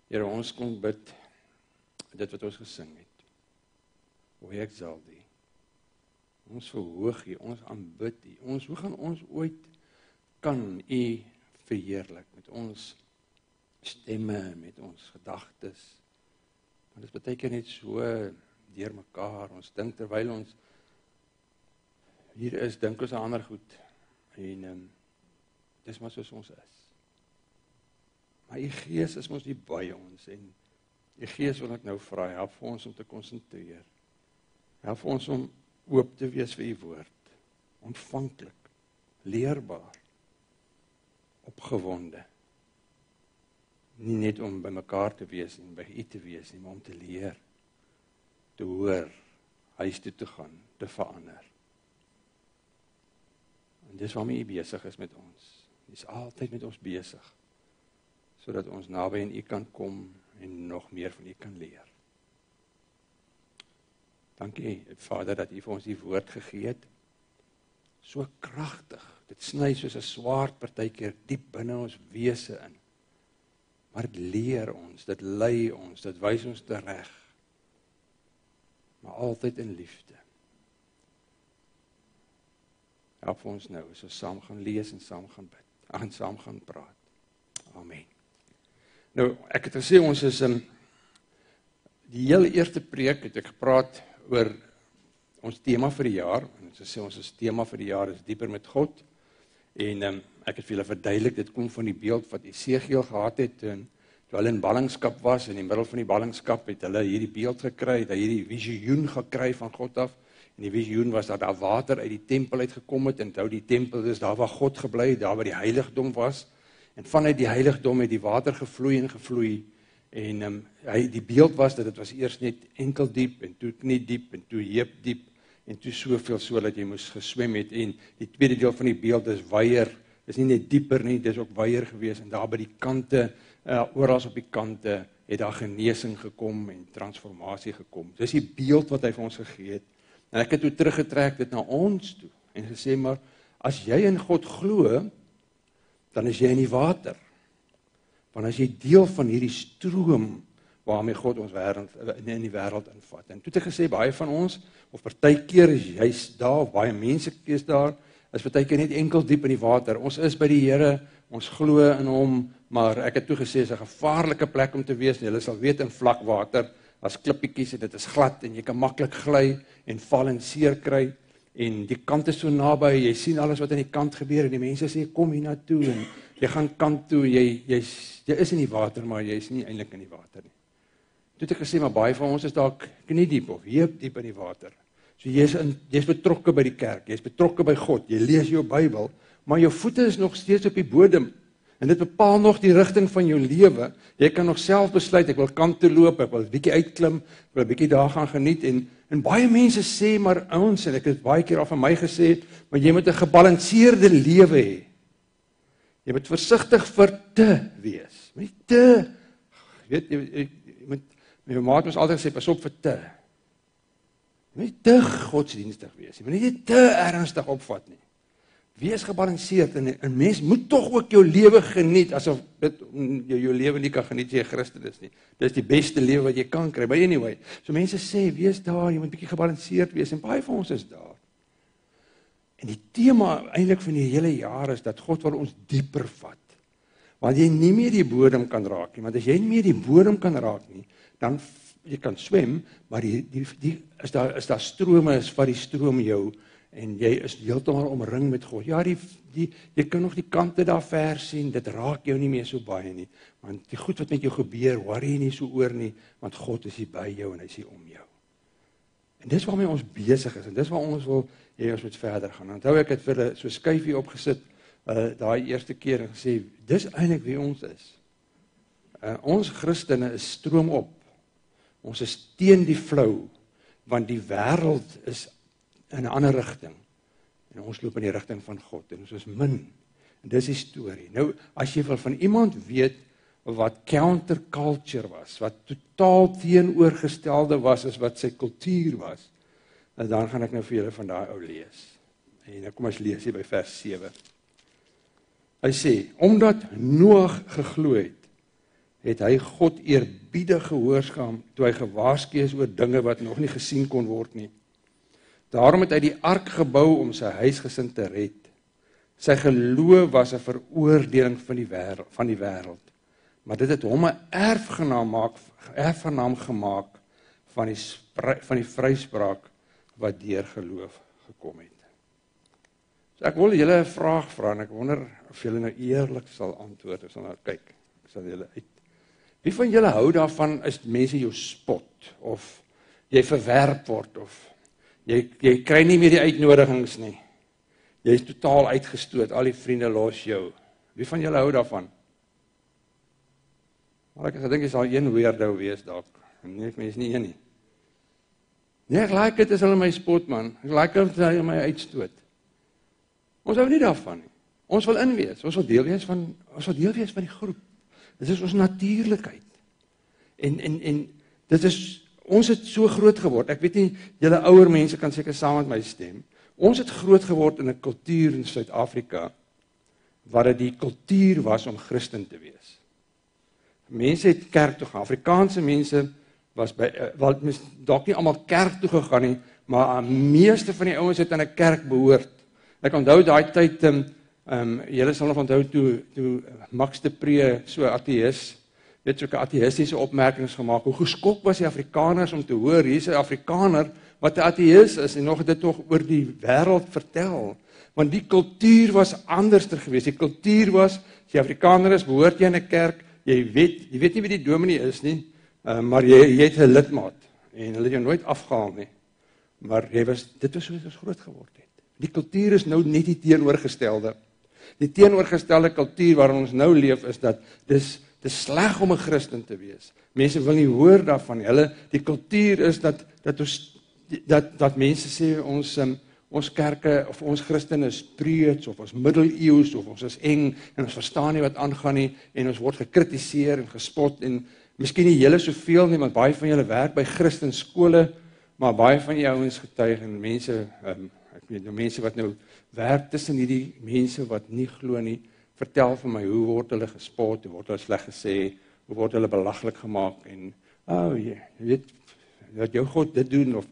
Here, ons kom bid, dit wat ons gesing het. We exalt U. Ons verhoog U, ons aanbid U. Hoe gaan ons ooit kan U verheerlik met ons stemme, met ons gedagtes? Want dit is baie keer net so deur mekaar. Ons dink terwyl ons hier is, dink ons aan ander goed. En dis maar soos ons is. Maar U Gees is ons nie by ons en U Gees wil ek nou vra, help vir ons om te konsentreer. Help vir ons om oop te wees vir U woord. Ontvanklik, leerbaar, opgewonde. Nie net om by mekaar te wees en by U te wees nie, maar om te leer, te hoor, huis toe te gaan, te verander. En dis waarmee U besig is met ons. U is altyd met ons besig, sodat ons naby aan U kan kom en nog meer van U kan leer. Dankie, Vader, dat U vir ons die woord gegee het. So kragtig. Dit sny soos 'n swaard partykeer diep binne ons wese in. Maar dit leer ons, dit lei ons, dit wys ons tereg. Maar altyd in liefde. Help vir ons nou, as ons saam gaan lees en saam gaan bid. En saam gaan praat. Amen. Nou, ek het gesê, ons is die hele eerste preek het ek gepraat oor ons tema vir die jaar. En ons sê ons tema vir die jaar is dieper met God. En ek het vir julle verduidelik, dit kom van die beeld wat Esegiel gehad het, en toe hulle in ballingskap was, in die middel van die ballingskap, het hulle hierdie beeld gekry, het hierdie visioen gekry van God af, en die visioen was dat daar water uit die tempel uitgekom het, en onthou die tempel is daar waar God gebly het, daar waar die heiligdom was, en vanuit die heiligdom het die water gevloei en gevloei, en die beeld was dat dit was eers net enkel diep, en toe knie diep, en toe heup diep, en toe soveel so dat jy moes geswem het, en die tweede deel van die beeld is weier, is nie net dieper nie, dit is ook weier gewees, en daar by die kante, oral op die kante, het daar genesing gekom, en transformasie gekom. Dis die beeld wat hy vir ons gegee het, en ek het toe teruggetrek dit na ons toe, en gesê, maar, as jy in God glo, dan is jy in die water, want as jy deel van hierdie stroom, waarmee God ons in die wêreld invat. En toe het ek gesê, baie van ons, of partykeer is juist daar, of baie mense is daar, is partykeer net enkel diep in die water. Ons is by die Here, ons glo in hom, maar ek het toe gesê, is 'n gevaarlike plek om te wees, en julle sal weet in vlak water, as klippietjies, en dit is glad, en jy kan maklik gly, en val en seer kry, en die kant is so naby, jy sien alles wat aan die kant gebeur, en die mense sê, kom hier na toe, en jy gaan kant toe, jy is in die water, maar jy is nie eintlik in die water nie. Toe het ek gesê, maar baie van ons is dalk kniediep of heup diep in die water. So jy is betrokke by die kerk, jy is betrokke by God, jy lees jou Bybel, maar jou voete is nog steeds op die bodem. En dit bepaal nog die rigting van jou lewe. Jy kan nog self besluit, ek wil kant toe loop, ek wil 'n bietjie uitklim, ek wil 'n bietjie daar gaan geniet, en baie mense sê, maar ouens, en ek het baie keer al van my gesê, maar jy moet 'n gebalanseerde lewe hê. Jy moet versigtig vir te wees. Nie te, weet jy moet, my ma het ons altyd gesê, pas op vir te. Jy moet nie te godsdienstig wees, jy moet nie te ernstig opvat nie. Wees gebalanseerd, en 'n mens moet tog ook jou lewe geniet, asof dit jou lewe nie kan geniet as jy Christen is nie. Dit is die beste lewe wat jy kan kry, but anyway, so mense sê, wees daar, jy moet bietjie gebalanseerd wees, en baie van ons is daar. En die tema eintlik van die hele jaar is, dat God wil ons dieper vat, want jy nie meer die bodem kan raak nie, want as jy nie meer die bodem kan raak nie, dan, jy kan swem, maar is daar strome, is vat die stroom jou, en jy is heeltemal omring met God. Ja, jy kan nog die kante daar ver sien, dit raak jou nie meer so baie nie, want die goed wat met jou gebeur, worry jy nie so oor nie, want God is hier by jou, en hy is hier om jou. En dis waarmee ons besig is, en dis waar ons wil, ons moet verder gaan. Onthou ek het vir hulle so skyfie opgesit, daai eerste keer, en gesê, dis eintlik wie ons is. Ons Christene is stroom op, ons is teen die flow, want die wêreld is in 'n ander rigting, en ons loop in die rigting van God, en ons is min, en dis die storie. Nou, as jy wil van iemand weet, wat counterculture was, wat totaal teenoorgestelde was, as wat sy kultuur was, en dan gaan ek nou vir julle van daai ou lees. En nou kom ons lees hier by vers 7. Hy sê, omdat Noag geglo het, het hy God eerbiedig gehoorsaam toe hy gewaarsku is oor dinge wat nog nie gesien kon word nie. Daarom het hy die ark gebou om sy huisgesin te red. Sy geloof was 'n veroordeling van die wêreld, maar dit het hom 'n erfgenaam gemaak van die vryspraak wat deur geloof gekom het. So ek wil julle 'n vraag vra en ek wonder of julle nou eerlik sal antwoord. Ek sal nou kyk. Ek sal julle uit. Wie van julle hou daarvan as mense jou spot of jy verwerp word of jy kry nie meer die uitnodigings nie. Jy is totaal uitgestoot, al die vriende los jou. Wie van julle hou daarvan? Maar ek gedink jy sal een weirdo wees dalk. Nee, mens nie een nie. Nee, ek like dit as hulle my spot man. Ek like dit as hulle my uitstoot. Ons hou nie daarvan nie. Ons wil inwees. Ons wil deel wees van die groep. Dit is ons natuurlikheid. En dit is ons het so groot geword. Ek weet nie julle ouer mense kan seker saam met my stem. Ons het groot geword in 'n kultuur in Suid-Afrika waar dit die kultuur was om Christen te wees. Mense het kerk toe gaan. Afrikaanse mense was dalk nie almal kerk toe gegaan nie, maar meeste van die ouens het aan 'n kerk behoort. Ek onthou daai tyd julle sal nog onthou toe Max de Pre so ateïs, weet so 'n ateïstiese opmerkings gemaak. Hoe geskok was die Afrikaners om te hoor hier's 'n Afrikaner wat 'n ateïs is en nog dit nog oor die wêreld vertel. Want die kultuur was anderster geweest. Die kultuur was, as jy Afrikaner is, behoort jy in 'n kerk, jy weet nie wie die dominee is nie, maar jy het 'n lidmaat en hulle het jou nooit afgehaal nie. Maar dit was hoe ons groot geword het. Die kultuur is nou net die teenoorgestelde. Die teenoorgestelde kultuur waarin ons nou leef is dat dis sleg om 'n Christen te wees. Mense wil nie hoor daarvan nie. Die kultuur is dat mense sê ons kerke of ons Christene is preuts of ons middeleeus of ons is eng en ons verstaan nie wat aangaan nie en ons word gekritiseer en gespot en miskien nie julle soveel nie, want baie van julle werk by Christenskole, maar baie van die ouens getuig en mense ek weet nou mense wat nou werk tussen hierdie mense wat nie glo nie, vertel vir my hoe word hulle gespot, hoe word hulle sleg gesê, hoe word hulle belaglik gemaak en jy weet dat jou God dit doen of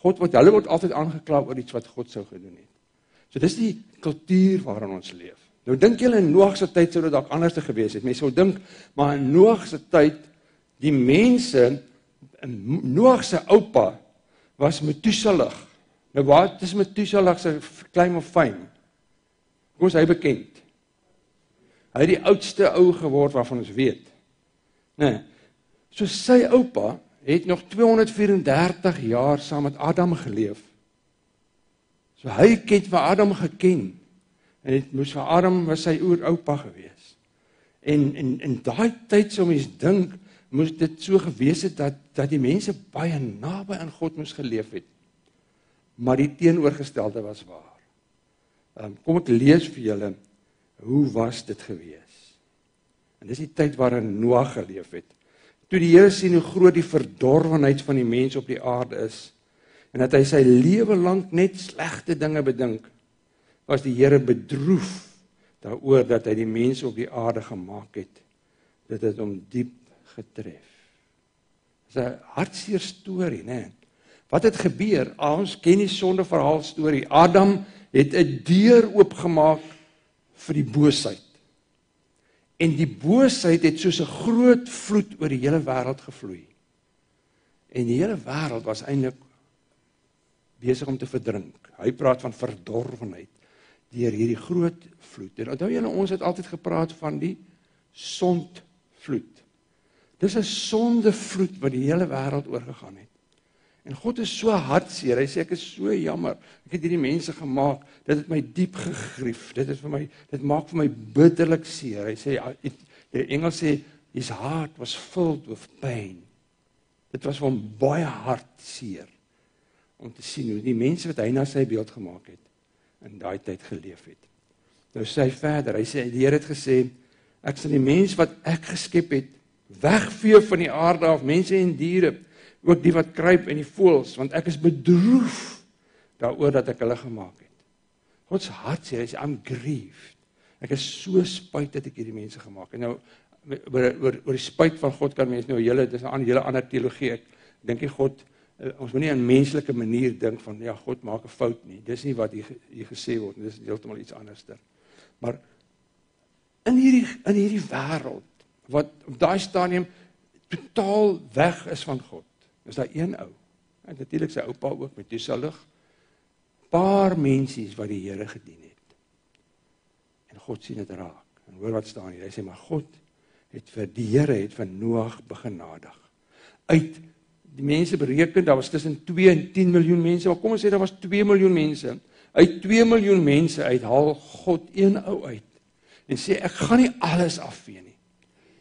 hulle word altyd aangekla oor iets wat God sou gedoen het. So dis die kultuur waarin ons leef. Nou dink julle in Noag se tyd sou dit dalk anders gewees het. Mense sou dink maar in Noag se tyd die mense Noag se oupa was Methuselah. Nou wat is Methuselah se claim of fame? Hoe is hy bekend? Hy het die oudste ou geword waarvan ons weet. Nee. So sy oupa het nog 234 jaar saam met Adam geleef. So hy het vir Adam geken. En dit moes vir Adam was sy oupa gewees. En daai tyd sou mens dink moes dit so gewees het dat die mense baie naby aan God moes geleef het. Maar die teenoorgestelde was waar. Kom ek lees vir julle, hoe was dit gewees? En dis die tyd waarin Noag geleef het. Toe die Here sien hoe groot die verdorwenheid van die mens op die aarde is, en dat hy sy lewe lank net slegte dinge bedink, was die Here bedroef daaroor dat hy die mense op die aarde gemaak het. Dit het hom diep getref. Dit is 'n hartseer storie, né? Wat het gebeur? Ons ken die sondeverhaal storie. Adam het 'n deur oopgemaak vir die boosheid. En die boosheid het soos 'n groot vloed oor die hele wêreld gevloei. En die hele wêreld was eintlik besig om te verdrink. Hy praat van verdorwenheid deur hierdie groot vloed. En onthou julle, ons het altyd gepraat van die sondvloed. Dis 'n sondevloed wat die hele wêreld oorgegaan het. En God is so hartseer. Hy sê ek is so jammer. Ek het hierdie mense gemaak. Dit het my diep gegrief. Dit maak vir my bitterlik seer. Hy sê die Engels sê his heart was filled with pain. Dit was vir hom baie hartseer om te sien hoe die mense wat hy na sy beeld gemaak het in daai tyd geleef het. Nou sê hy verder. Hy sê die Here het gesê ek sal die mens wat ek geskep het wegvee van die aarde af, mense en diere, ook die wat kruip en die voëls, want ek is bedroef daaroor dat ek hulle gemaak het. God se hart sê, hy sê, I'm grieved. Ek is so spyt dat ek hierdie mense gemaak het. Nou, oor die spyt van God kan mens nou dis 'n hele ander teologie. Ek dink nie God, ons moet nie in 'n menslike manier dink van, ja, God maak 'n fout nie. Dis nie wat hier gesê word, dis heeltemal iets anders. Maar in hierdie wêreld, wat op daai stadium totaal weg is van God, is daar een ou, en natuurlik sy oupa ook, met Methuselah, paar mensies wat die Here gedien het. En God sien dit raak. En hoor wat staan hier, hy sê, maar God die Here het vir Noag begenadig. Uit die mense bereken, daar was tussen 2 en 10 miljoen mense, maar kom ons sê, daar was 2 miljoen mense. Uit 2 miljoen mense uit haal God een ou uit. En sê, ek gaan nie alles afvee nie.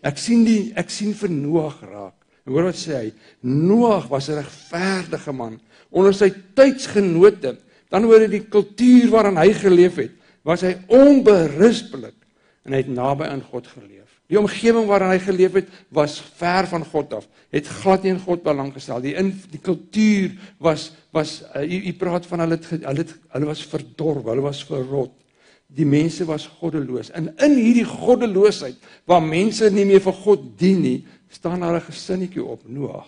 Ek sien vir Noag raak. En hoor wat sê hy, Noag was 'n regverdige man, onder sy tydsgenote, dan hoor die kultuur waarin hy geleef het, was hy onberispelik, en hy het naby aan God geleef. Die omgewing waarin hy geleef het, was ver van God af, het glad nie in God belang gestel. Die kultuur was jy praat van hulle was verdorwe, hulle was verrot. Die mense was goddeloos. En in hierdie goddeloosheid, waar mense nie meer vir God dien nie, staan daar 'n gesinnetjie op, Noag.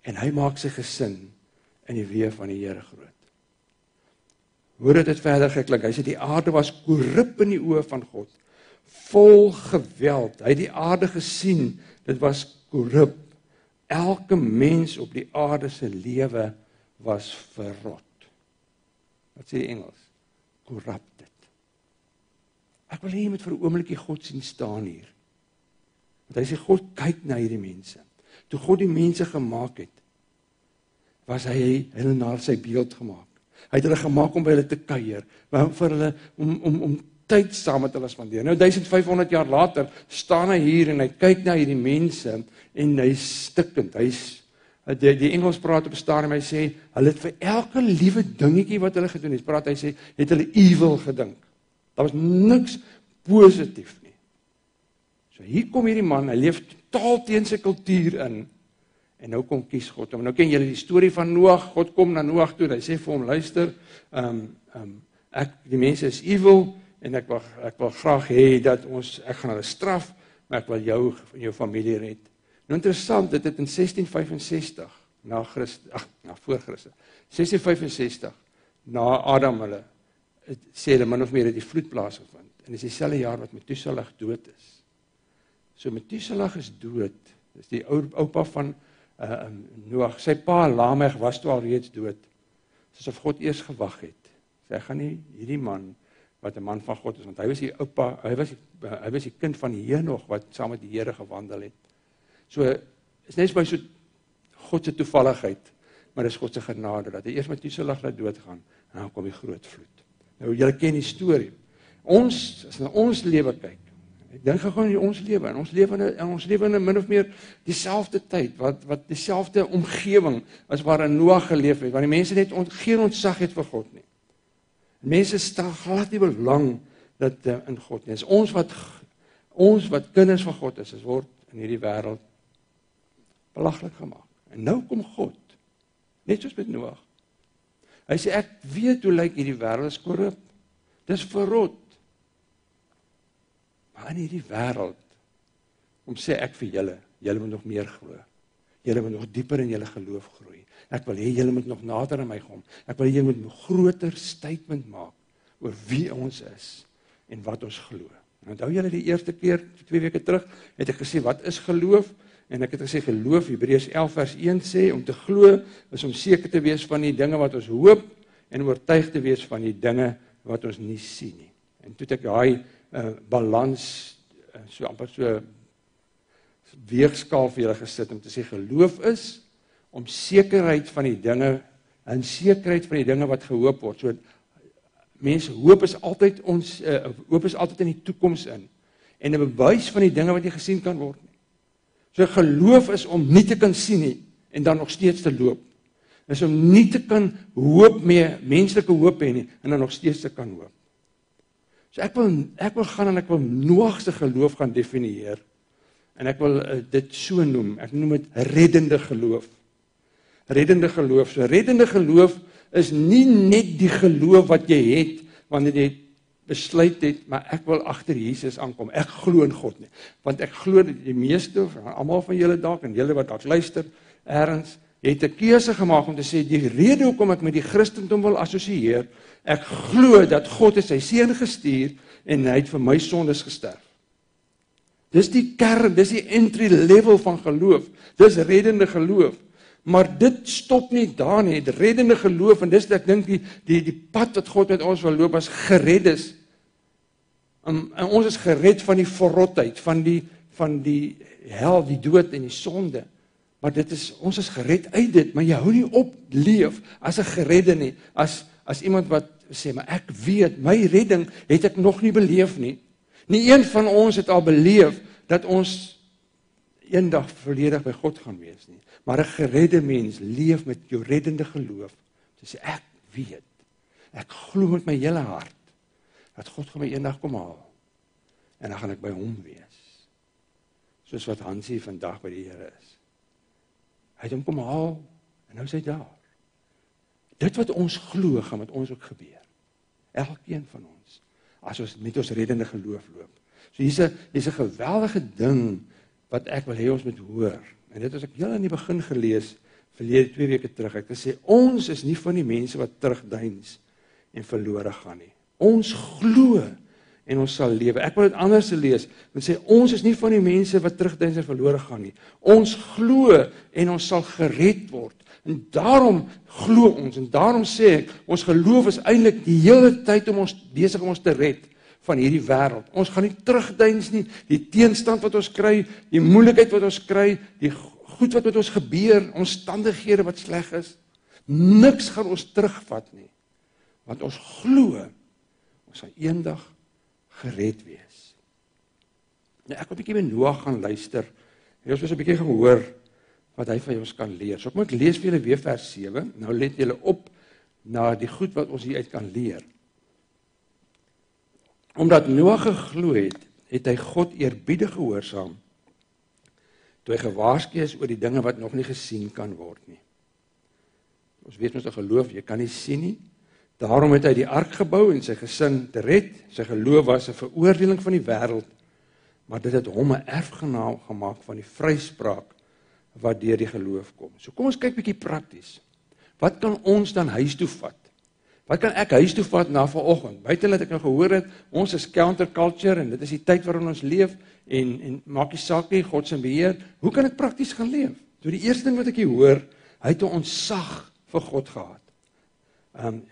En hy maak sy gesin in die weë van die Here groot. Hoor dit verder geklink, hy sê die aarde was korrup in die oë van God, vol geweld. Hy het die aarde gesien, dit was korrup. Elke mens op die aarde se lewe was verrot. Wat sê die Engels? Corrupted. Ek wil hê jy moet vir 'n oombliekie God sien staan hier. Want hy sê God kyk na hierdie mense. Toe God die mense gemaak het, was hy hulle na sy beeld gemaak. Hy het hulle gemaak om by hulle te kuier, vir hulle om tyd saam met hulle spandeer. Nou 1500 jaar later staan hy hier en hy kyk na hierdie mense en hy's stikkend. Die Engels praat op 'n stadium, hy sê hulle het vir elke liewe dingetjie wat hulle gedoen het, hy sê het hulle evil gedink. Daar was niks positief nie. So hier kom hierdie man, hy leef totaal teen sy kultuur in. En nou kom kies God hom. Nou ken julle die storie van Noag. God kom na Noag toe en hy sê vir hom, luister, die mense is evil en ek wil graag hê dat ek gaan hulle straf, maar ek wil jou en jou familie red. Nou interessant, dit het in 1665 voor Christus. 1665 na Adam hulle sê hulle min of meer het die vloed plaasgevind. En dis dieselfde jaar wat Methuselah dood is. So Methuselah is dood. Dis die oupa van Noag, sy pa Lamech was toe al reeds dood, soos of God eers gewag het. Sy gaan nie hierdie man, wat 'n man van God is, want hy was die oupa, hy was die kind van Henog, wat saam met die Here gewandel het. So, is net by so God se toevalligheid, maar dis God se genade, dat hy eers met Methuselah laat doodgaan, en dan kom die groot vloed. Nou, julle ken die storie. As na ons lewe kyk, ek dink gewoon in ons lewe, en ons lewe in min of meer dieselfde tyd, wat dieselfde omgewing as waarin Noag geleef het, waar die mense net geen ontzag het vir God nie. Mense stel glad nie belang dat in God nie. Is ons wat kinders van God is word in hierdie wêreld belaglik gemaak. En nou kom God, net soos met Noag. Hy sê, ek weet hoe lyk hierdie wêreld, is korrup, dis verrot. Maar in hierdie wêreld, sê ek vir julle moet nog meer glo. Julle moet nog dieper in julle geloof groei. Ek wil hê julle moet nog nader aan my kom. Ek wil hê julle moet 'n groter statement maak oor wie ons is en wat ons glo. En onthou julle die eerste keer, 2 weke terug, het ek gesê, wat is geloof? En ek het gesê, geloof, Hebreërs 11 vers 1 sê, om te glo is om seker te wees van die dinge wat ons hoop en oortuig te wees van die dinge wat ons nie sien nie. En toe het ek daai balans, so amper so weegskaal vir julle gesit om te sê, geloof is om sekerheid van die dinge, en sekerheid van die dinge wat gehoop word. So mense, hoop is altyd in die toekoms in, en 'n bewys van die dinge wat nie gesien kan word nie. So geloof is om nie te kan sien nie, en dan nog steeds te loop. Is om nie te kan hoop meer, menslike hoop hê nie, en dan nog steeds te kan hoop. So ek wil gaan en ek wil Noag se geloof gaan definieer, en ek wil dit so noem, ek noem dit reddende geloof. Reddende geloof. So reddende geloof is nie net die geloof wat jy het wanneer jy besluit het, maar ek wil agter Jesus aankom. Ek glo in God nie. Want ek glo dat die meeste, almal van julle dalk, en julle wat dalk luister, ergens, het 'n keuse gemaak om te sê, die rede hoekom ek met die Christendom wil assosieer, ek glo dat God het sy seun gestuur, en hy het vir my sondes gesterf. Dis die kern, dis die entry level van geloof, dis reddende geloof. Maar dit stop nie daar nie, die reddende geloof, en dis ek dink die pad wat God met ons wil loop, as gered is. En ons is gered van die verrotheid, van die hel, die dood en die sonde. Maar ons is gered uit dit, maar jy hou nie op leef as 'n geredde nie, as iemand wat sê, maar ek weet, my redding het ek nog nie beleef nie. Nie een van ons het al beleef dat ons eendag volledig by God gaan wees nie. Maar 'n geredde mens leef met jou reddende geloof. Dis ek weet, ek glo met my hele hart, dat God gaan my eendag kom haal. En dan gaan ek by hom wees. Soos wat Hansie vandag by die Here is. Hy het hom kom haal, en nou is hy daar. Dit wat ons glo, gaan met ons ook gebeur. Elkeen van ons, as ons met ons reddende geloof loop. So hier's 'n geweldige ding, wat ek wil hê ons moet hoor. En dit het ek heel in die begin gelees, verlede 2 weke terug. Ek het gesê, ons is nie van die mense wat terugdeins en verlore gaan nie. Ons glo en ons sal lewe. Ek wil dit anders lees. Dit sê, ons is nie van die mense wat terugdeins en verlore gaan nie. Ons glo en ons sal gered word. En daarom glo ons, en daarom sê ek, ons geloof is eintlik die hele tyd besig om ons te red van hierdie wêreld. Ons gaan nie terugdeins nie, die teenstand wat ons kry, die moeilikheid wat ons kry, die goed wat met ons gebeur, omstandighede wat sleg is, niks gaan ons terugvat nie. Want ons glo, ons sal eendag gered wees. Nou, ek wil 'n bietjie met Noag gaan luister, en ons moet 'n bietjie gehoor wat hy van ons kan leer. So ek moet lees vir julle weer vers 7, nou let julle op na die goed wat ons hieruit kan leer. Omdat Noag geglo het, het hy God eerbiedig gehoorsaam, toe hy gewaarsku is oor die dinge wat nog nie gesien kan word nie. Ons weet mos dat geloof, jy kan nie sien nie. Daarom het hy die ark gebou en sy gesin te red. Sy geloof was 'n veroordeling van die wêreld, maar dit het hom 'n erfgenaam gemaak van die vryspraak wat deur die geloof kom. So kom ons kyk bietjie prakties. Wat kan ons dan huis toe vat? Wat kan ek huis toe vat na vanoggend? Buite dat ek nou gehoor het, ons is counterculture en dit is die tyd waarin ons leef en maak nie saak nie, God se beheer. Hoe kan ek prakties gaan leef? So die eerste ding wat ek hier hoor, hy het 'n ontzag vir God gehad.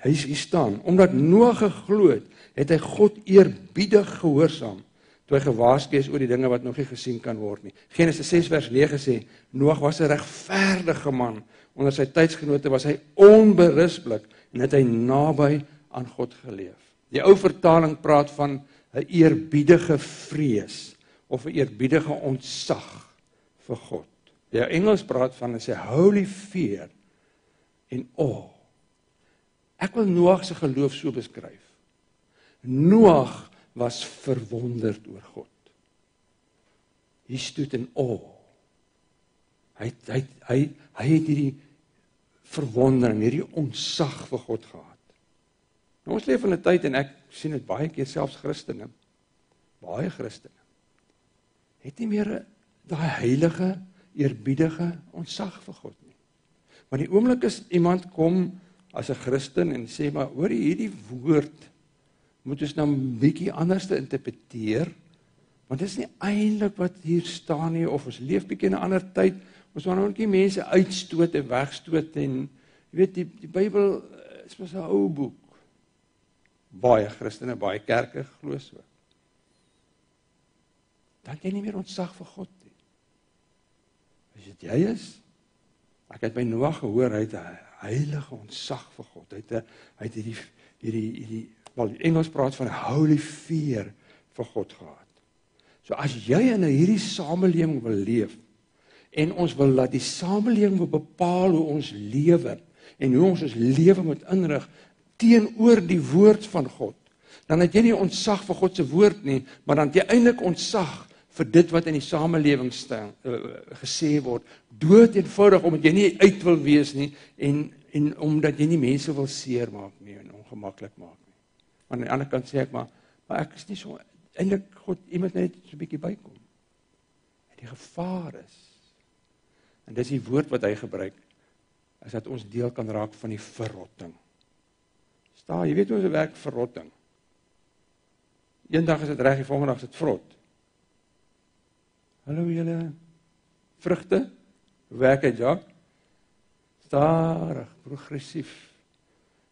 Hier staan, omdat Noag geglo het, het hy God eerbiedig gehoorsaam, toe hy gewaarsku is oor die dinge wat nog nie gesien kan word nie. Genesis 6 vers 9 sê, Noag was 'n regverdige man, onder sy tydsgenote was hy onberispelik, en het hy naby aan God geleef. Die ou vertaling praat van 'n eerbiedige vrees, of 'n eerbiedige ontzag vir God. Die Engels praat van 'n holy fear en awe. Ek wil Noag se geloof so beskryf. Noag was verwonderd oor God. He stood in awe. Hy het hierdie verwondering, hierdie ontzag vir God gehad. Nou, ons leef in 'n tyd, en ek sien dit baie keer, selfs Christene, baie Christene, het nie meer daai heilige, eerbiedige ontzag vir God nie. Maar die oomblik as iemand kom as 'n Christen en sê, maar hoor jy, hierdie woord moet ons nou 'n bietjie anders te interpreteer, want dit is nie eintlik wat hier staan nie, of ons leef bietjie in 'n ander tyd, ons wil nou net mense uitstoot en wegstoot, en jy weet, die Bybel is mos 'n ou boek. Baie Christene, baie kerke glo so. Dan het jy nie meer ontzag vir God nie. As dit jy is, ek het by Noag gehoor, hy het 'n heilige ontzag vir God. Hy het hierdie wel, die Engels praat van 'n holy fear vir God gehad. So as jy in hierdie samelewing wil leef, en ons wil laat die samelewing bepaal hoe ons lewe, en hoe ons lewe moet inrig, teenoor die woord van God, dan het jy nie ontzag vir God se woord nie, maar dan het jy eintlik ontzag vir dit wat in die samelewing gesê word, dood eenvoudig, omdat jy nie uit wil wees nie, en omdat jy nie mense wil seermaak nie, en ongemaklik maak nie. Maar aan die ander kant sê ek maar, Maar ek is nie so, eintlik God, iemand net so 'n bietjie bykom. En die gevaar is, en dis die woord wat hy gebruik, is dat ons deel kan raak van die verrotting. Jy weet hoe ons werk verrotting. Eendag is dit reg, die volgende dag is dit vrot. Hallo julle, vrugte, hoe werk het, ja? Stadig, progressief.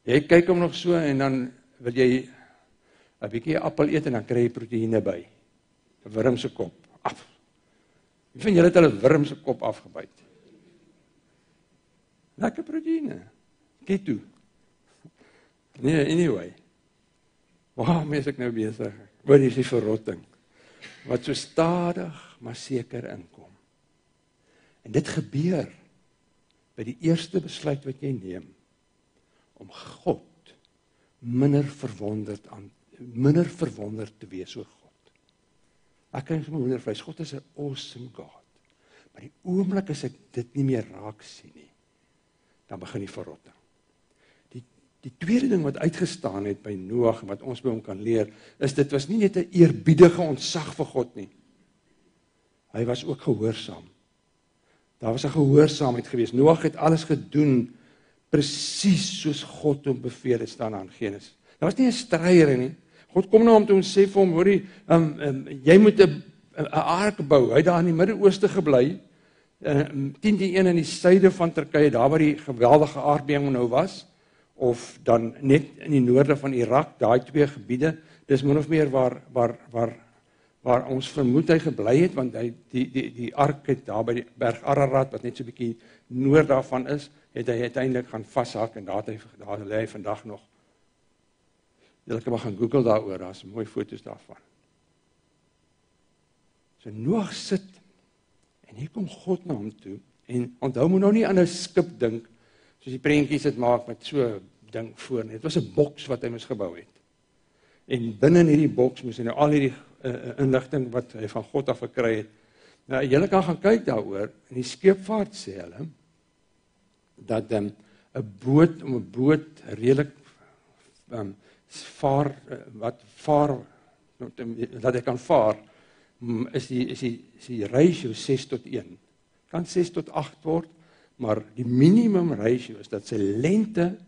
Jy kyk hom nog so en dan wil jy 'n bietjie appel eet en dan kry jy proteïene by. 'n Wurm se kop af. Wie van julle het al 'n wurm se kop afgebyt? Lekker proteïene. Keto. Nee, anyway. Waarom is ek nou besig? Oor die verrotting. Wat so stadig, maar seker inkom. En dit gebeur by die eerste besluit wat jy neem, om God minder verwonderd te wees oor God. Ek kan vir my wondervleis, God is 'n awesome God. Maar die oomblik as ek dit nie meer raak sien nie, dan begin die verrotting. Die tweede ding wat uitgestaan het by Noag, wat ons by hom kan leer, is dit was nie net 'n eerbiedige ontzag vir God nie. Hy was ook gehoorsaam. Daar was 'n gehoorsaamheid gewees. Noag het alles gedoen, presies soos God hom beveel het, staan aan Genesis. Daar was nie 'n stryer nie. God kom na hom toe en sê vir hom, hoorie, jy moet 'n ark bou. Hy het daar in die Midde-Ooste gebly, 10-1 in die suide van Turkye, daar waar die geweldige aardbewing nou was, of dan net in die noorde van Irak, daai twee gebiede, dis min of meer waar ons vermoed hy gebly het, want die ark het daar by die berg Ararat, wat net so 'n bietjie noord daarvan is, het hy uiteindelik gaan vashak, en daar lê hy vandag nog. Julle kan maar gaan Google daaroor, daar's mooi foto's daarvan. So Noag sit, en hier kom God na hom toe, en onthou moet nou nie aan 'n skip dink, soos die prentjies dit maak met so 'n ding voor nie. Dit was 'n boks wat hy moes gebou het. En binne in hierdie boks moes hy nou al hierdie inligting wat hy van God af gekry het. Nou, julle kan gaan kyk daaroor, in die skeepvaart sê hulle, dat 'n boot redelik dat hy kan vaar, is die ratio 6:1. Kan 6:8 word, maar die minimum ratio is dat sy lengte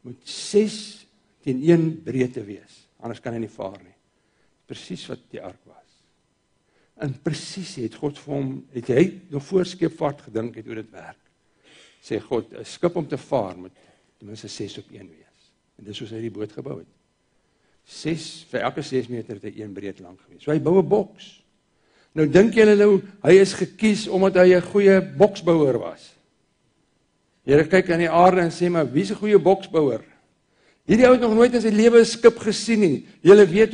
moet 6:1 breedte wees, anders kan hy nie vaar nie. Presies wat die ark was. En presies het God vir hom, het hy nog voor skeepvaart gedink het hoe dit werk. Sê God, 'n skip om te vaar moet ten minste 6:1 wees. En dis soos hy die boot gebou het. Vir elke 6 meter het hy 1 breed lank gewees. So hy bou 'n boks. Nou dink julle nou, hy is gekies omdat hy 'n goeie boksbouer was. Here kyk aan die aarde en sê maar, wie is 'n goeie boksbouer? Hierdie ou het nog nooit in sy lewe 'n skip gesien nie. Julle weet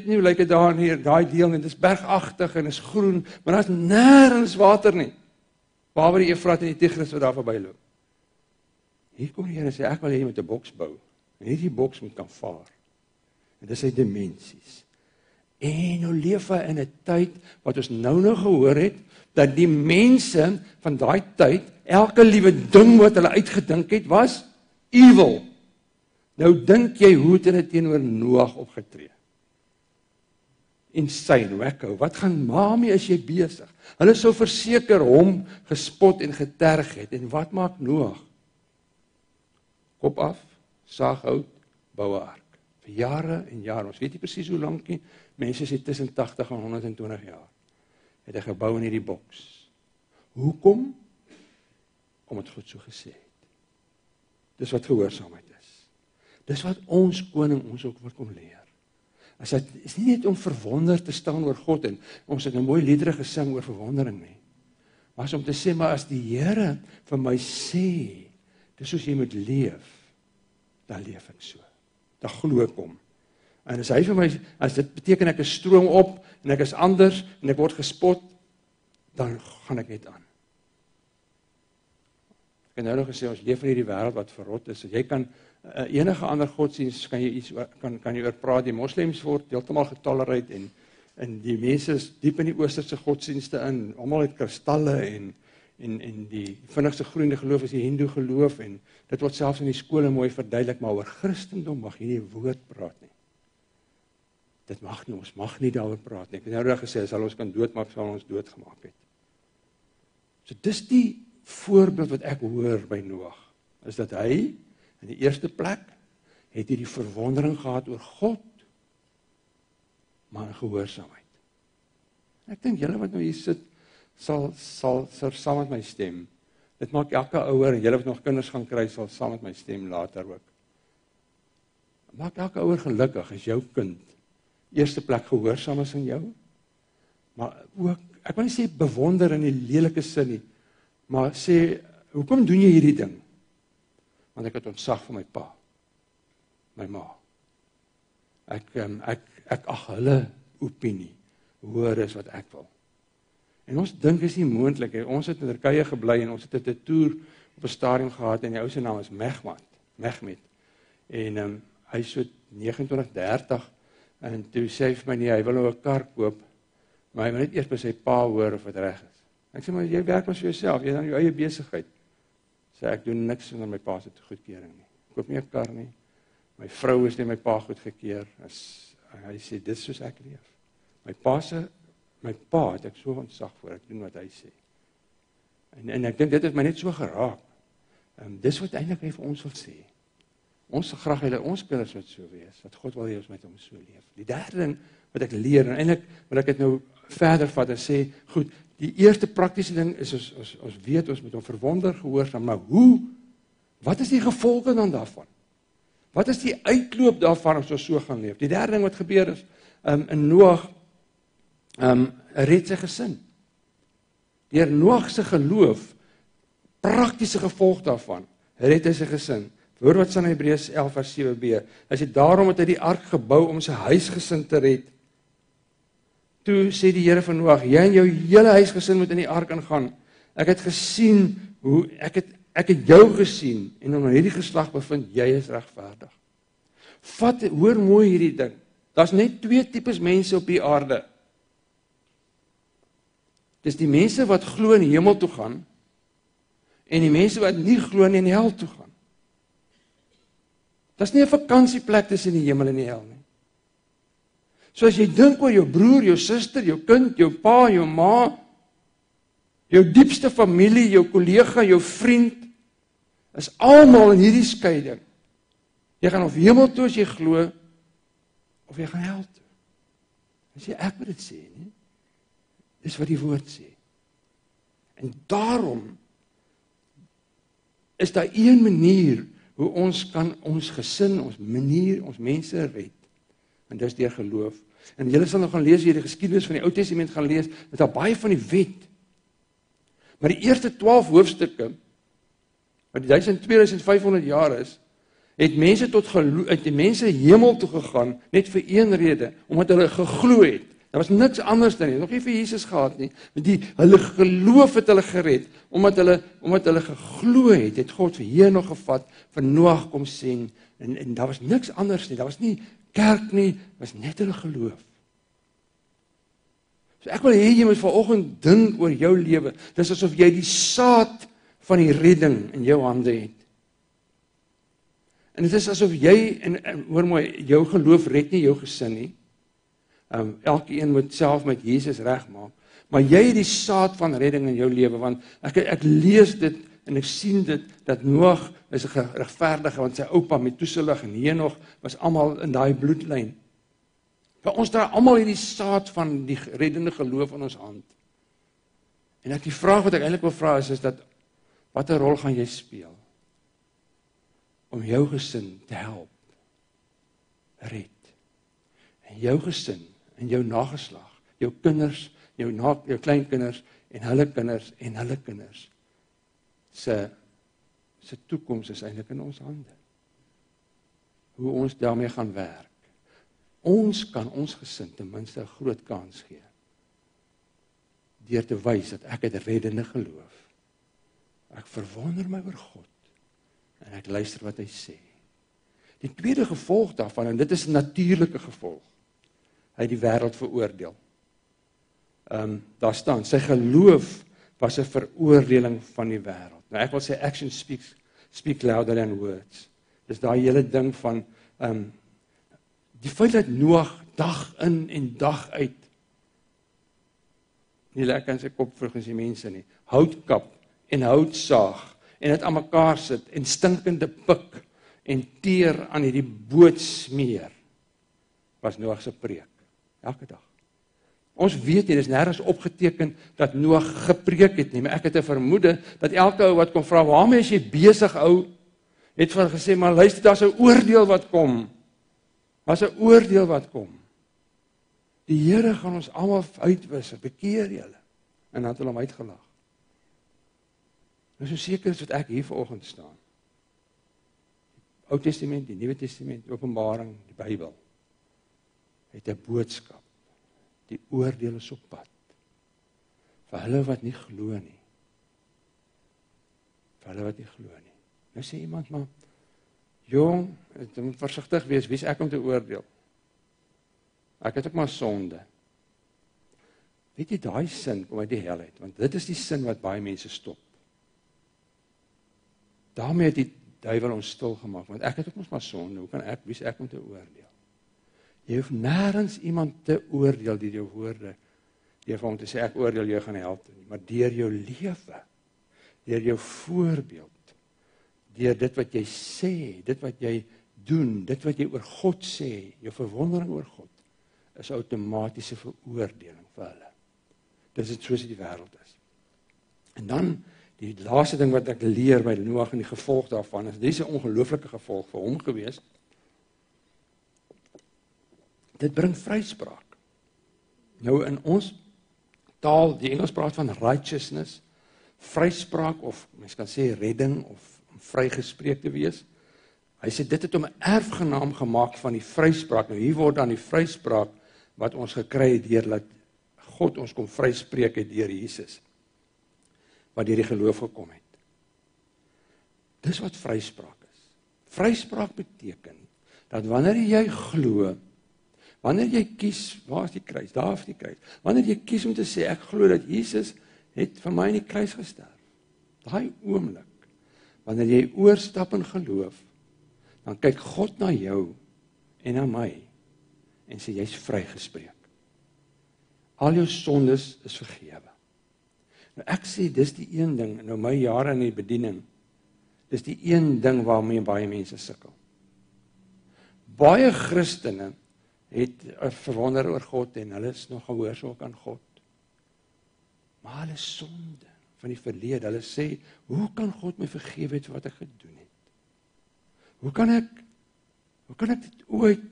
nie hoe lyk dit daar in hier, daai deel nie. Dit is bergagtig en is groen, maar daar's nêrens water nie. Behalwe die Efrat en die Tigris wat daar verbyloop. Hier kom die Here en sê, ek wil hê jy moet 'n boks bou. En hierdie boks moet kan vaar. En dis sy dimensies. En nou leef hy in 'n tyd wat ons nou gehoor het, dat die mense van daai tyd, elke liewe ding wat hulle uitgedink het, was evil. Nou dink jy, hoe het hulle teenoor Noag opgetree? Insane, wacko, wat gaan Mami as jy besig? Hulle sou verseker hom gespot en geterg het, en wat maak Noag? Kop af, saag hout, bou 'n ark. Vir jare en jare, ons weet nie presies hoe lank nie, mense sê tussen 80 en 120 jaar, het hy gebou in hierdie boks. Hoekom? Omdat God so gesê het. Dis wat gehoorsaamheid is. Dis wat ons koning ons ook wil kom leer. As dit is nie net om verwonder te staan oor God, en ons het 'n mooi liedere gesing oor verwondering nie, maar as om te sê, maar as die Here vir my sê, dis soos jy moet leef, dan leef ek so. Dan glo ek hom. En as hy vir my, as dit beteken ek is stroom op, en ek is anders, en ek word gespot, dan gaan ek net aan. Ek het nou nog gesê, ons leef in hierdie wêreld wat verrot is, so jy kan, enige ander godsdienst kan jy oor praat, die moslems word heeltemal getolereerd, en die mense is diep in die oosterse godsdienste in, almal het kristalle, en die vinnigste groeiende geloof is die Hindoe geloof, en dit word selfs in die skole mooi verduidelik, maar oor Christendom mag jy nie woord praat nie. dit mag nie, ons mag nie daaroor praat nie. Ek het nou reg gesê, as hulle ons kan doodmaak, sal ons doodgemaak het. So dis die voorbeeld wat ek hoor by Noag, is dat hy, in die eerste plek, het hy die verwondering gehad oor God, maar in gehoorsaamheid. Ek dink julle wat nou hier sit, sal saam met my stem. Dit maak elke ouer, en julle wat nog kinders gaan kry, sal saam met my stem later ook. Maak elke ouer gelukkig as jou kind eerste plek gehoorsaam is in jou, maar ook, ek wil nie sê bewonder in die lelike sin nie, maar sê, hoekom doen jy hierdie ding? Want ek het ontzag vir my pa, my ma. Ek ag hulle opinie hoor is wat ek wil. En ons dink is nie moontlik, ons het in Turkye gebly en ons het 'n toer op 'n stadium gehad en die ou se naam is Mehmet. En hy is so 29, 30 en toe sê hy vir my nee, hy wil nou 'n kar koop, maar hy wil net eers by sy pa hoor of dit reg is. Ek sê maar jy werk maar vir jouself, jy het dan jou eie besigheid. Sê ek doen niks sonder my pa se goedkeuring nie. Ek koop nie 'n kar nie. My vrou is nie my pa goedgekeur. Hy sê dis soos ek leef. My pa het ek so ontzag voor, ek doen wat hy sê. En ek dink dit het my net so geraak. Dis wat eintlik hy vir ons wil sê. Ons sal graag hê ons kinders moet so wees, dat God wil hê ons met hom so leef. Die derde ding wat ek leer, en eintlik wil ek dit nou verder vat en sê, goed, die eerste praktiese ding is ons weet, ons moet hom verwonder gehoorsaam, maar wat is die gevolge dan daarvan? Wat is die uitloop daarvan as ons so gaan leef? Die derde ding wat gebeur is, in Noag, red sy gesin. Deur Noag se geloof, praktiese gevolg daarvan, red hy sy gesin. Hoor wat staan in Hebreërs 11 vers 7b. Hy sê daarom het hy die ark gebou om sy huisgesin te red. Toe sê die Here van Noag, jy en jou hele huisgesin moet in die ark ingaan. Ek het gesien hoe ek het jou gesien en in hierdie geslag bevind jy is regverdig. Hoor mooi hierdie ding. Daar's net 2 tipes mense op die aarde. Dis die mense wat glo in die hemel toe gaan en die mense wat nie glo nie in die hel toe gaan. Dis nie 'n vakansieplek tussen die hemel en die hel nie. So as jy dink oor jou broer, jou suster, jou kind, jou pa, jou ma, jou diepste familie, jou kollega, jou vriend, is almal in hierdie skeiding. Jy gaan of hemel toe as jy glo, of jy gaan hel toe. En sê ek moet dit sê, nie? Dis wat die woord sê. En daarom is daar een manier hoe ons kan ons gesin, ons mense red. En dis deur geloof. En julle sal nog gaan lees, as jy die geskiedenis van die Ou Testament gaan lees, dat daar baie van die wet. Maar die eerste 12 hoofstukke, wat die 2500 jaar is, het mense hemel toe gegaan, net vir een rede, omdat hulle geglo het. Daar was niks anders dan nie, nog nie vir Jesus gehad nie, maar hulle geloof het hulle gered, omdat hulle geglo het God vir Henog gevat, vir Noag kom sien, en daar was niks anders nie, daar was nie kerk nie, was net hulle geloof. So ek wil hê jy moet vanoggend dink oor jou lewe, dis asof jy die saad van die redding in jou hande het. En dit is asof jy, en hoor mooi, jou geloof red nie jou gesin nie, elkeen moet self met Jesus regmaak, maar jy het die saad van redding in jou lewe, want ek lees dit, en ek sien dit, dat Noag is 'n regverdige, want sy oupa Methuselah en Henog was almal in daai bloedlyn. Maar ons dra almal hierdie saad van die reddende geloof in ons hand. En die vraag wat ek eintlik wil vra is dat, watter rol gaan jy speel? Om jou gesin te help, red. En jou gesin, en jou nageslag, jou kinders, jou kleinkinders, en hulle kinders, se toekoms is eintlik in ons hande. Hoe ons daarmee gaan werk. Ons kan ons gesin ten minste 'n groot kans gee, deur te wys dat ek het reddende geloof. Ek verwonder my oor God, en ek luister wat hy sê. Die tweede gevolg daarvan, en dit is 'n natuurlike gevolg, hy het die wêreld veroordeel. Daar staan, sy geloof was 'n veroordeling van die wêreld. Nou ek wil sê, action speak louder than words. Dis daai hele ding van, die feit dat Noag dag in en dag uit. Nie lekker in sy kop volgens die mense nie. Houtkap en houtsaag en dit aan mekaar sit en stinkende pik en teer aan hierdie boot smeer. Was Noag se preek. Elke dag. Ons weet nie, dis nergens opgeteken dat Noag gepreek het nie, maar ek het 'n vermoede dat elke ou wat kom vra, waarmee is jy besig ou? Het van gesê, maar luister, daar's 'n oordeel wat kom. Daar's 'n oordeel wat kom. Die Here gaan ons almal uitwis, bekeer julle. En dan het hulle hom uitgelag. Nou so seker is wat ek hier vanoggend staan. Ou Testament, die Nuwe Testament, Openbaring, die Bybel. Het 'n boodskap. Die oordeel is op pad. Vir hulle wat nie glo nie. Vir hulle wat nie glo nie. Nou sê iemand maar, jong, jy moet versigtig wees, wie is ek om te oordeel? Ek het ook maar sonde. Weet jy, daai sin kom uit die hel uit, want dit is die sin wat baie mense stop. Daarmee het die duiwel ons stil gemaak, want ek het ook maar sonde, hoe kan ek, wie is ek om te oordeel? Jy hoef nêrens iemand te oordeel deur jou woorde, deur vir hom te sê, ek oordeel jou gaan help nie, maar deur jou lewe, deur jou voorbeeld, deur dit wat jy sê, dit wat jy doen, dit wat jy oor God sê, jou verwondering oor God, is outomatiese veroordeling vir hulle. Dis dit soos die wêreld is. En dan, die laaste ding wat ek leer by Noag en die gevolg daarvan, is dis 'n ongelooflike gevolg vir hom gewees. Dit bring vryspraak. Nou in ons taal, die Engels praat van righteousness, vryspraak of mens kan sê redding of om vrygespreek te wees. Hy sê dit het hom 'n erfgenaam gemaak van die vryspraak. Nou hier word dan die vryspraak wat ons gekry het deur dat God ons kom vryspreek het deur Jesus, wat deur die geloof gekom het. Dis wat vryspraak is. Vryspraak beteken dat wanneer jy glo, wanneer jy kies, waar is die kruis? Daar is die kruis. Wanneer jy kies om te sê, ek glo dat Jesus het vir my in die kruis gesterf. Daai oomblik, wanneer jy oorstap in geloof, dan kyk God na jou en na my en sê, jy's vrygespreek. Al jou sondes is vergewe. Nou ek sê, dis die een ding, nou my jare in die bediening, dis die een ding waarmee baie mense sukkel. Baie Christene het verwonder oor God en hulle is nog gehoorsaam aan God. Maar hulle sonde van die verlede, hulle sê, hoe kan God my vergewe het vir wat ek gedoen het? Hoe kan ek dit ooit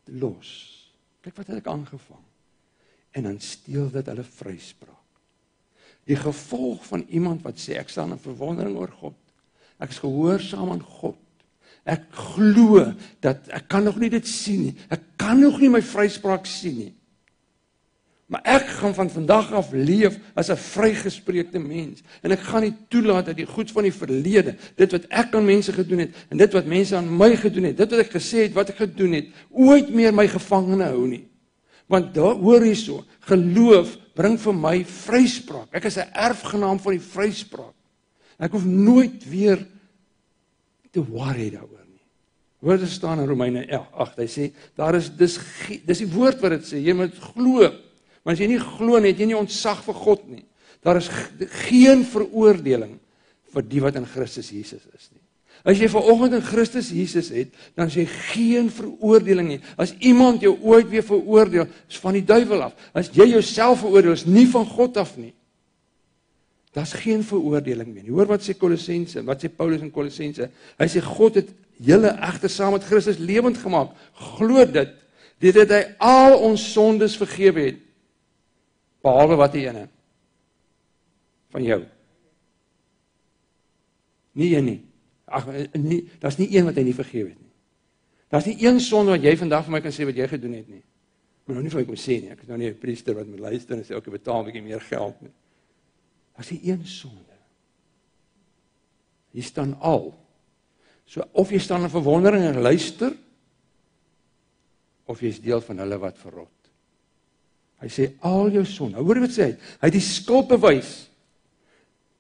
los? Kyk wat het ek aangevang. En dan steel dit hulle vryspraak. Die gevolg van iemand wat sê, ek staan in verwondering oor God. Ek is gehoorsaam aan God. Ek glo dat ek kan nog nie dit sien nie. Ek kan nog nie my vryspraak sien nie. Maar ek gaan van vandag af leef as 'n vrygespreekte mens. En ek gaan nie toelaat dat die goed van die verlede, dit wat ek aan mense gedoen het, en dit wat mense aan my gedoen het, dit wat ek gesê het, wat ek gedoen het, ooit meer my gevangene hou nie. Want daar, hoor hierso, geloof bring vir my vryspraak. Ek is 'n erfgenaam van die vryspraak. Ek hoef nooit weer te worry daaroor nie. Hoor dit staan in Romeine 8, hy sê, dis die woord wat dit sê, jy moet glo. Maar as jy nie glo nie, het jy nie ontzag vir God nie. Daar is geen veroordeling vir die wat in Christus Jesus is nie. As jy vanoggend in Christus Jesus het, dan is jy geen veroordeling nie. As iemand jou ooit weer veroordeel, is van die duiwel af. As jy jouself veroordeel, is nie van God af nie. Daar's geen veroordeling meer. Hoor wat sê Kolossense, wat sê Paulus in Kolossense? Hy sê God het julle egter saam met Christus lewend gemaak. Glo dit, dit hy al ons sondes vergewe het. Behalwe wat die ene van jou. Nie een nie. Ag, nie, daar's nie een wat hy nie vergewe het nie. Daar's nie een sonde wat jy vandag vir my kan sê wat jy gedoen het nie. Maar nou nie vir my kom sê nie. Ek is nou nie 'n priester wat moet luister en sê ek betaal 'n bietjie meer geld nie. Daar's nie een sonde. Hier staan al. So of jy staan in verwondering en luister, of jy is deel van hulle wat verrot. Hy sê al jou sonde. Hoor wat sê hy? Hy het die skuld bewys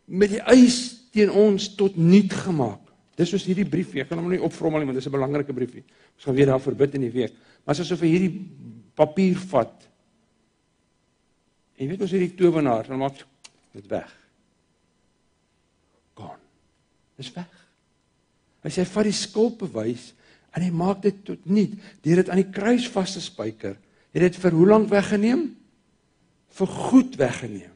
met die eis teen ons tot niet gemaak. Dis soos hierdie briefie. Ek kan hom nie opvrommel nie, want dis 'n belangrike briefie. Ons gaan weer daar verbid in die week. Maar asof hy hierdie papier vat. En jy weet ons het die towenaar, dan maak dit weg. Gone. Dis weg. Hy sê, vat die skuldbewys, en hy maak dit tot niet, deur dit aan die kruis vas te spyker, het dit vir hoe lank weggeneem? Vir goed weggeneem.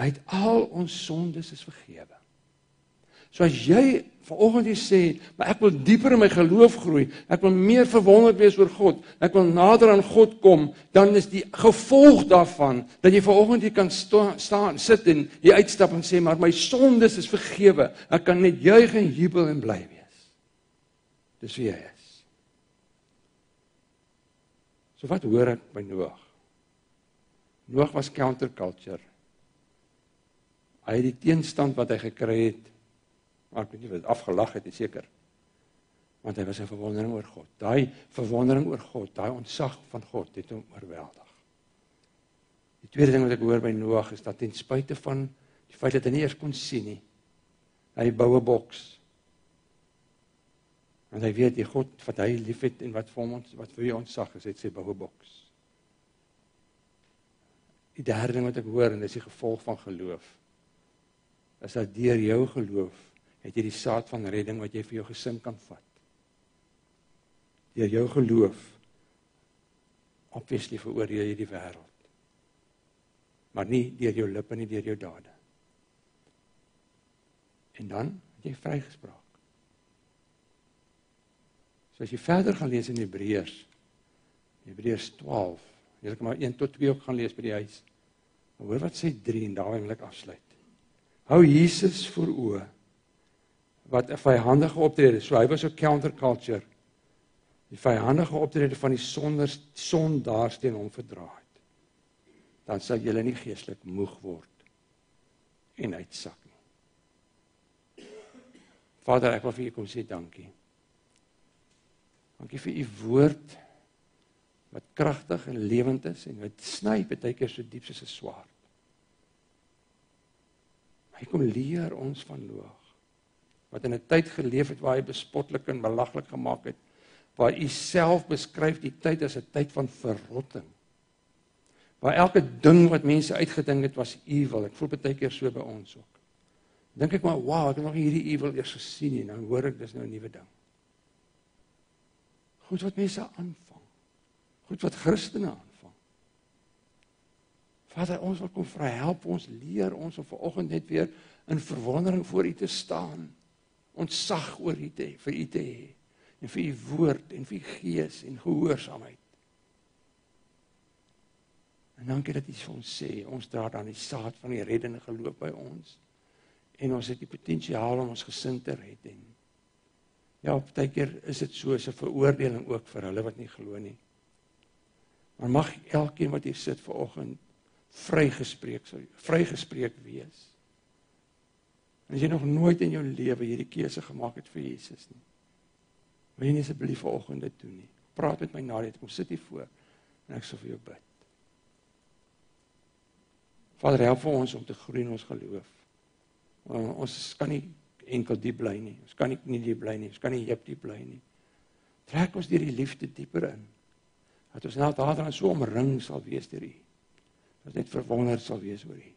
Hy het al ons sondes is vergewe. So as jy vanoggend hier sê, maar ek wil dieper in my geloof groei, ek wil meer verwonderd wees oor God, ek wil nader aan God kom, dan is die gevolg daarvan, dat jy vanoggend hier kan staan, sit en jy uitstap en sê, maar my sondes is vergewe, ek kan net juig en jubel en bly wees. Dis wie hy is. So wat hoor ek by Noag? Noag was counterculture. Hy het die teenstand wat hy gekry het, maar ek weet nie wat afgelag het, seker. Want hy was 'n verwondering oor God. Daai verwondering oor God, daai ontzag van God het hom oorweldig. Die tweede ding wat ek hoor by Noag is dat ten spyte van die feit dat hy nie eers kon sien nie, hy bou 'n boks. Want hy weet die God wat hy liefhet en wat vir hom wat vir hom ontzag is, het sy bou 'n boks. Die derde ding wat ek hoor, en dis die gevolg van geloof, is dat deur jou geloof het jy die saad van redding wat jy vir jou gesin kan vat. Deur jou geloof, obviously veroordeel jy die wêreld. Maar nie deur jou lippe, nie deur jou dade. En dan het jy vrygespraak. So as jy verder gaan lees in Hebreërs 12, jy kan maar 1 tot 2 ook gaan lees by die huis. Maar hoor wat sê 3 en daarmee wil ek afsluit. Hou Jesus voor oë, wat 'n vyhandige optrede, so hy was 'n counterculture, die vyhandige optrede van die sondaars teen hom verdra het. Dan sal julle nie geestelik moeg word en uitsak nie. Vader, ek wil vir u kom sê dankie. Dankie vir u woord, wat kragtig en lewend is, en wat sny baie keer so diep soos 'n swaard. Hy kom leer ons van Noag, wat in 'n tyd geleef het waar hy bespotlik en belaglik gemaak het, waar u self beskryf die tyd as 'n tyd van verrotting, waar elke ding wat mense uitgedink het was evil. Ek voel baie keer so by ons ook. Dink ek maar, wow, ek het nog nie hierdie evil eers gesien nie, nou hoor ek, dis nou 'n nuwe ding. Goed wat mense aanvang, goed wat Christene aanvang. Vader, ons wil kom vry, help ons, leer ons om vanoggend net weer in verwondering voor u te staan, ontzag oor u te, vir u te hê, en vir u woord, en vir u gees, en gehoorsaamheid. En dankie dat u vir ons sê, ons dra dan die saad van die reddende geloof by ons, en ons het die potensiaal om ons gesin te red, en ja, baie keer is dit so, is 'n veroordeling ook vir hulle wat nie glo nie. Maar mag elkeen wat hier sit vanoggend vrygespreek wees. En as jy nog nooit in jou lewe hierdie keuse gemaak het vir Jesus nie, wil jy nie asseblief vanoggend dit doen nie. Praat met my na dit, kom sit hier voor, en ek sal vir jou bid. Vader, help vir ons om te groei in ons geloof. Ons kan nie enkel diep bly nie, ons kan nie diep bly nie, ons kan nie diep bly nie. Trek ons deur die liefde dieper in, dat ons nou daaraan so omring sal wees deur u, dat net verwonderd sal wees oor u.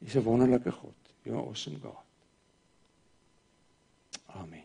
U is 'n wonderlike God, you are awesome God. Amen.